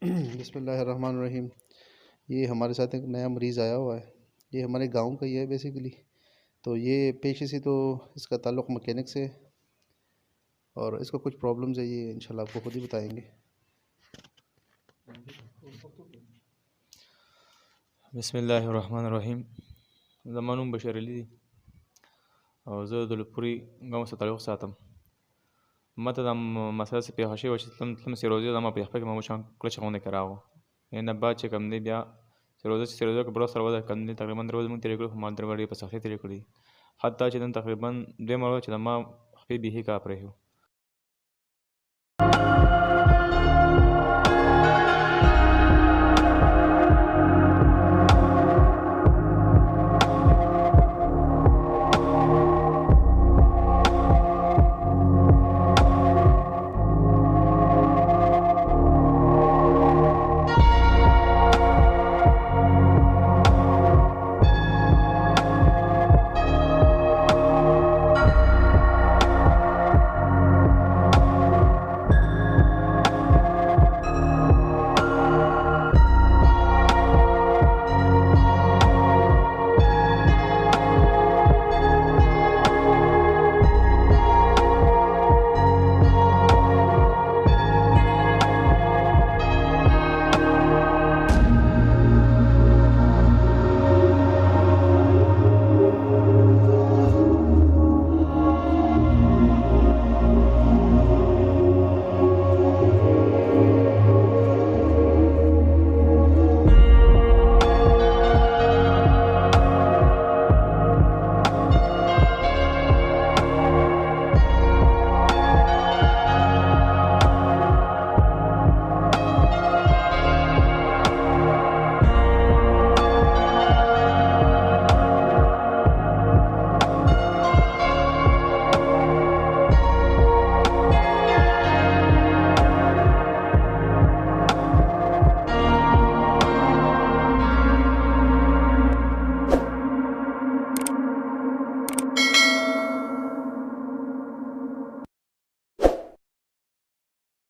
बिस्मिल्लाहिर्रहमानिर्रहीम। ये हमारे साथ एक नया मरीज़ आया हुआ है। ये हमारे गांव का ही है बेसिकली। तो ये पेशे से तो इसका ताल्लुक़ मैकेनिक से है और इसको कुछ प्रॉब्लम्स है, ये इंशाल्लाह आपको खुद ही बताएंगे। बिस्मिल्लाहिर्रहमानिर्रहीम। زما نوم بشیر علي دی او زه د لوپوري गाँव سره تعلق ساتم. ماته دا مسله چې پیښه شوې وه چې تلم سیروزې زما په یخه کې ما وشان کلچ غونډې کې راغو نه بعد چې کوم دی بیا سیروزه کې بروس سره وده کوم دی تقریبا درې ورځې مونږ تېرې کړې خو ما درې ورځې په سختۍ تېرې کړې. حتی چې نن تقریبا 2 ورځې چې ما خپې بیخي کار پرېښی و